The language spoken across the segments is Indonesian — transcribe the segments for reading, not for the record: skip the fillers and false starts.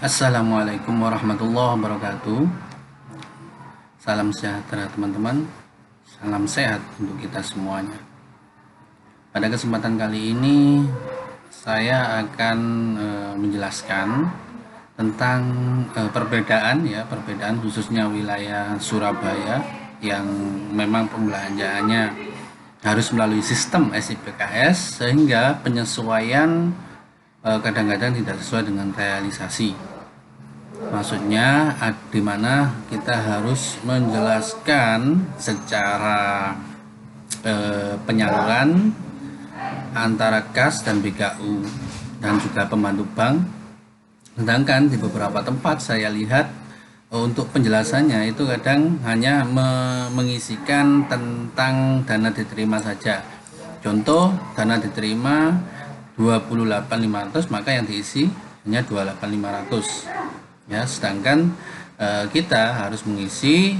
Assalamualaikum warahmatullahi wabarakatuh. Salam sejahtera teman-teman. Salam sehat untuk kita semuanya. Pada kesempatan kali ini saya akan menjelaskan tentang perbedaan khususnya wilayah Surabaya yang memang pembelanjaannya harus melalui sistem SIPKS sehingga penyesuaian kadang-kadang tidak sesuai dengan realisasi. Maksudnya di mana kita harus menjelaskan secara penyaluran antara kas dan BKU dan juga pembantu bank. Sedangkan di beberapa tempat saya lihat untuk penjelasannya itu kadang hanya mengisikan tentang dana diterima saja. Contoh, dana diterima 28.500, maka yang diisi hanya 28.500. Ya, sedangkan kita harus mengisi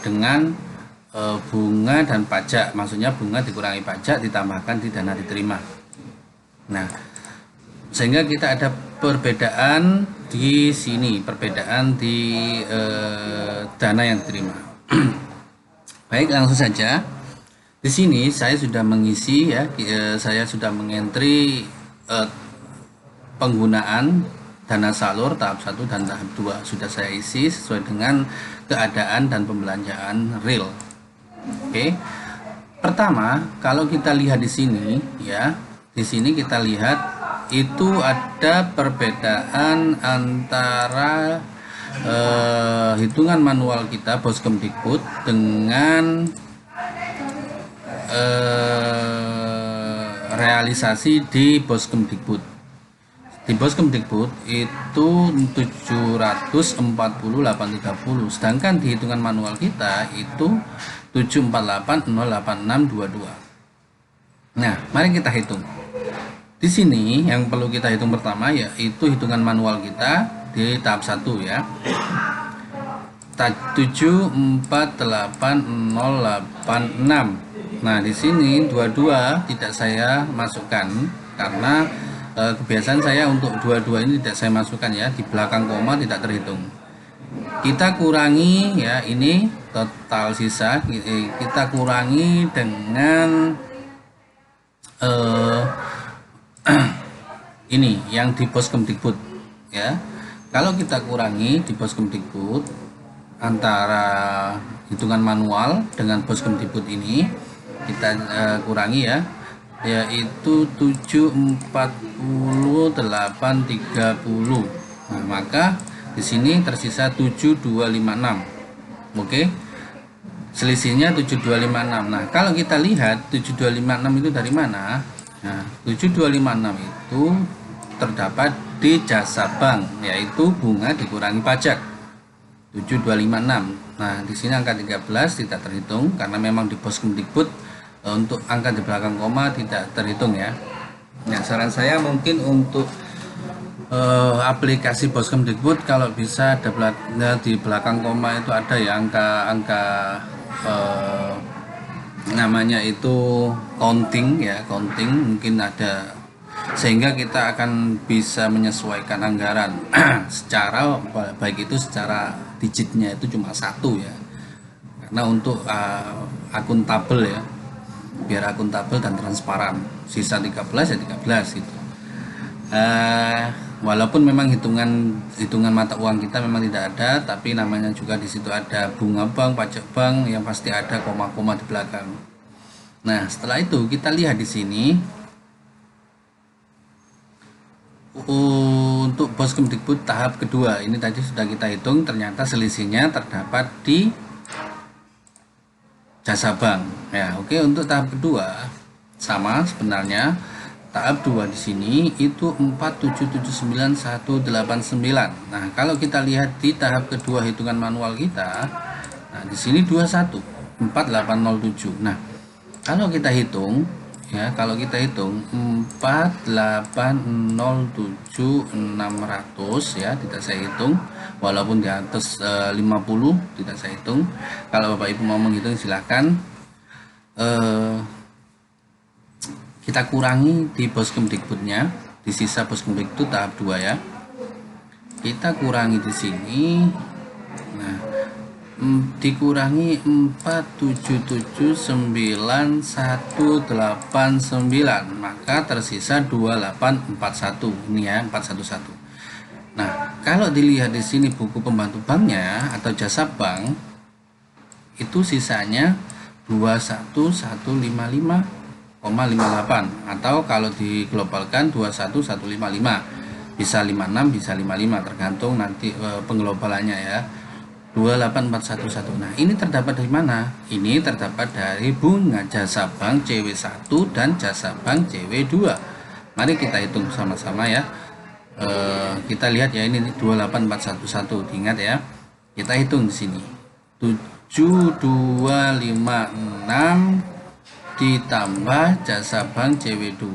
dengan bunga dan pajak, maksudnya bunga dikurangi pajak ditambahkan di dana diterima. Nah, sehingga kita ada perbedaan di sini, perbedaan di dana yang diterima. Baik, langsung saja. Di sini saya sudah mengisi ya, saya sudah mengentri penggunaan dana salur tahap 1 dan tahap 2 sudah saya isi sesuai dengan keadaan dan pembelanjaan real. Oke. Pertama, kalau kita lihat di sini ya, di sini kita lihat itu ada perbedaan antara hitungan manual kita Boskemdikbud dengan realisasi di Boskemdikbud. Di Boskemdikbud itu 740.830, sedangkan di hitungan manual kita itu 748.08622. Nah, mari kita hitung. Di sini yang perlu kita hitung pertama yaitu hitungan manual kita di tahap 1 ya. 748086. Nah, di sini 22 tidak saya masukkan karena kebiasaan saya untuk 22 ini tidak saya masukkan ya, di belakang koma tidak terhitung. Kita kurangi ya, ini total sisa kita kurangi dengan ini yang di Boskemdikbud ya. Kalau kita kurangi di Boskemdikbud antara hitungan manual dengan Boskemdikbud ini kita kurangi ya, yaitu 740.830. Nah, maka di sini tersisa 7256. Oke. Selisihnya 7256. Nah, kalau kita lihat 7256 itu dari mana? Nah, 7256 itu terdapat di jasa bank, yaitu bunga dikurangi pajak. 7256. Nah, di sini angka 13 tidak terhitung karena memang di Boskemdikbud untuk angka di belakang koma tidak terhitung ya. Nah, saran saya mungkin untuk aplikasi Boskemdikbud kalau bisa di belakang koma itu ada ya angka namanya itu counting ya, counting mungkin ada, sehingga kita akan bisa menyesuaikan anggaran secara baik itu secara digitnya itu cuma 1 ya, karena untuk akuntabel ya, biar akuntabel dan transparan. Sisa 13 ya 13 gitu. Walaupun memang hitungan mata uang kita memang tidak ada, tapi namanya juga di situ ada bunga bank, pajak bank yang pasti ada koma-koma di belakang. Nah, setelah itu kita lihat di sini untuk Boskemdikbud tahap kedua ini tadi sudah kita hitung, ternyata selisihnya terdapat di jasa bank ya. Oke, untuk tahap kedua sama sebenarnya. Tahap 2 di sini itu 4779189. Nah, kalau kita lihat di tahap kedua hitungan manual kita, nah di sini 214807. Nah, kalau kita hitung ya, kalau kita hitung 4807600 ya, tidak saya hitung, walaupun di atas 50 tidak saya hitung. Kalau Bapak Ibu mau menghitung silahkan. Kita kurangi di Boskemdikbudnya, di sisa Boskemdikbud tahap 2 ya. kita kurangi di sini. Nah, dikurangi 4779189, maka tersisa 2841. Ini ya, 411. Nah, kalau dilihat di sini buku pembantu banknya atau jasa bank, itu sisanya 21155,58, atau kalau diglobalkan 21155, bisa 56 bisa 55, tergantung nanti pengglobalannya ya. 28411. Nah, ini terdapat dari mana? Ini terdapat dari bunga jasa bank CW1 dan jasa bank CW2. Mari kita hitung sama-sama ya. Kita lihat ya, ini 28411. Ingat ya. Kita hitung di sini. 7256 ditambah jasa bank CW2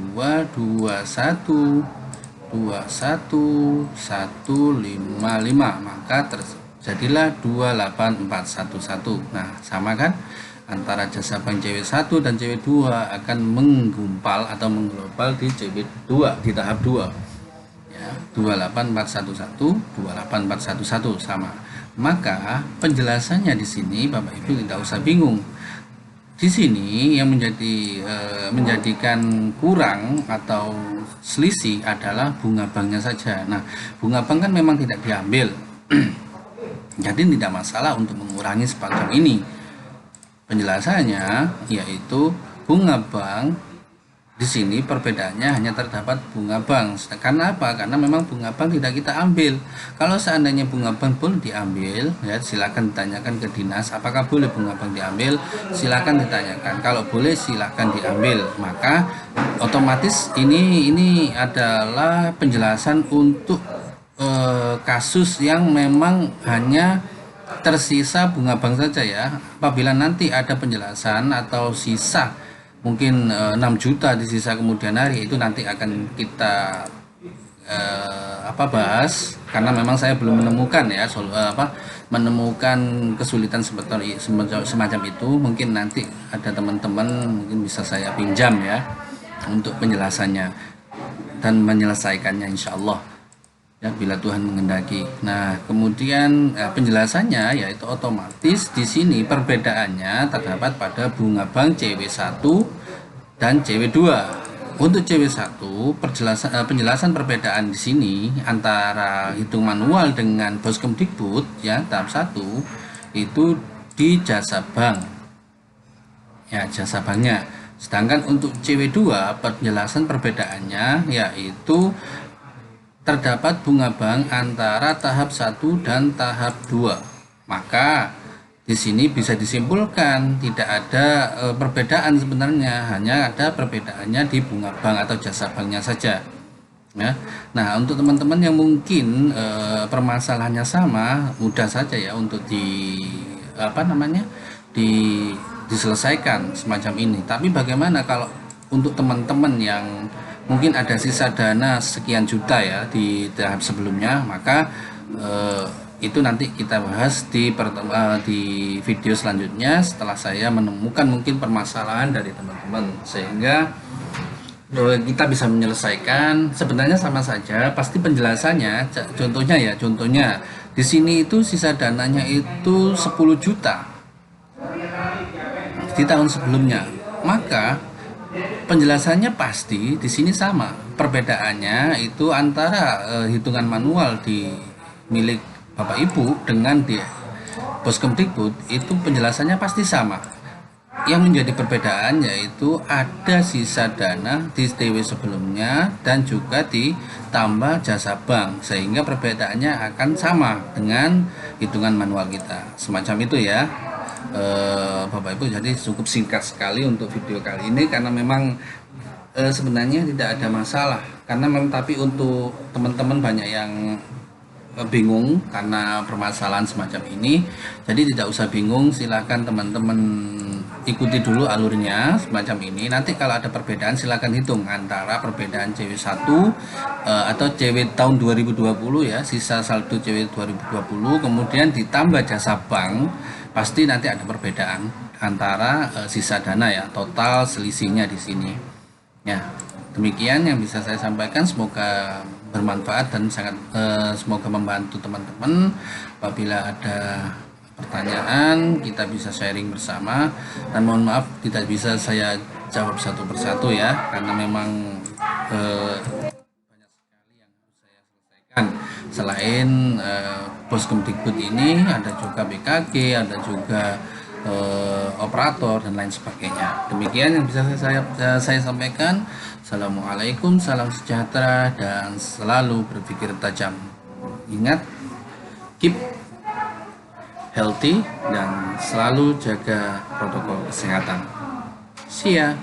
21155, maka jadilah 28411. Nah, sama kan, antara jasa bank CW1 dan CW2 akan menggumpal atau mengglobal di CW2 di tahap 2 ya, 28411 28411 sama. Maka penjelasannya di sini Bapak Ibu tidak usah bingung. Di sini yang menjadikan kurang atau selisih adalah bunga banknya saja. Nah, bunga bank kan memang tidak diambil. Jadi tidak masalah untuk mengurangi semacam ini. Penjelasannya yaitu bunga bank di sini perbedaannya hanya terdapat bunga bank. Karena apa? Karena memang bunga bank tidak kita ambil. Kalau seandainya bunga bank boleh diambil, ya silakan ditanyakan ke dinas apakah boleh bunga bank diambil. Silakan ditanyakan. Kalau boleh silakan diambil. Maka otomatis ini adalah penjelasan untuk kasus yang memang hanya tersisa bunga bank saja ya. Apabila nanti ada penjelasan atau sisa mungkin 6 juta di sisa kemudian hari, itu nanti akan kita bahas, karena memang saya belum menemukan ya menemukan kesulitan semacam itu. Mungkin nanti ada teman-teman mungkin bisa saya pinjam ya untuk penjelasannya dan menyelesaikannya insya Allah ya, bila Tuhan menghendaki. Nah, kemudian penjelasannya yaitu otomatis di sini perbedaannya terdapat pada bunga bank CW1 dan CW2. Untuk CW1 penjelasan perbedaan di sini antara hitung manual dengan Boskemdikbud ya tahap 1 itu di jasa bank. Ya, jasa banknya. Sedangkan untuk CW2 penjelasan perbedaannya yaitu terdapat bunga bank antara tahap 1 dan tahap 2. Maka di sini bisa disimpulkan tidak ada perbedaan sebenarnya, hanya ada perbedaannya di bunga bank atau jasa banknya saja. Ya. Nah, untuk teman-teman yang mungkin permasalahannya sama, mudah saja ya untuk diselesaikan semacam ini. Tapi bagaimana kalau untuk teman-teman yang mungkin ada sisa dana sekian juta ya di tahap sebelumnya, maka itu nanti kita bahas di video selanjutnya setelah saya menemukan mungkin permasalahan dari teman-teman, sehingga kita bisa menyelesaikan. Sebenarnya sama saja, pasti penjelasannya. Contohnya di sini itu sisa dananya itu 10 juta di tahun sebelumnya, maka penjelasannya pasti di sini sama. Perbedaannya itu antara hitungan manual di milik Bapak Ibu dengan di Boskemdikbud, itu penjelasannya pasti sama. Yang menjadi perbedaan yaitu ada sisa dana di TW sebelumnya dan juga ditambah jasa bank, sehingga perbedaannya akan sama dengan hitungan manual kita. Semacam itu ya. Bapak Ibu, jadi cukup singkat sekali untuk video kali ini karena memang sebenarnya tidak ada masalah, karena memang tapi untuk teman-teman banyak yang bingung karena permasalahan semacam ini. Jadi tidak usah bingung, silahkan teman-teman ikuti dulu alurnya semacam ini. Nanti kalau ada perbedaan silahkan hitung antara perbedaan CW1 atau CW tahun 2020 ya, sisa saldo CW 2020 kemudian ditambah jasa bank, pasti nanti ada perbedaan antara sisa dana ya, total selisihnya di sini. Ya, demikian yang bisa saya sampaikan, semoga bermanfaat dan sangat semoga membantu teman-teman. Apabila ada pertanyaan kita bisa sharing bersama, dan mohon maaf tidak bisa saya jawab satu persatu ya, karena memang banyak sekali yang harus saya selesaikan. Selain Poskemdikbud ini ada juga BKG, ada juga operator dan lain sebagainya. Demikian yang bisa saya sampaikan. Assalamualaikum, salam sejahtera dan selalu berpikir tajam. Ingat, keep healthy dan selalu jaga protokol kesehatan. See ya.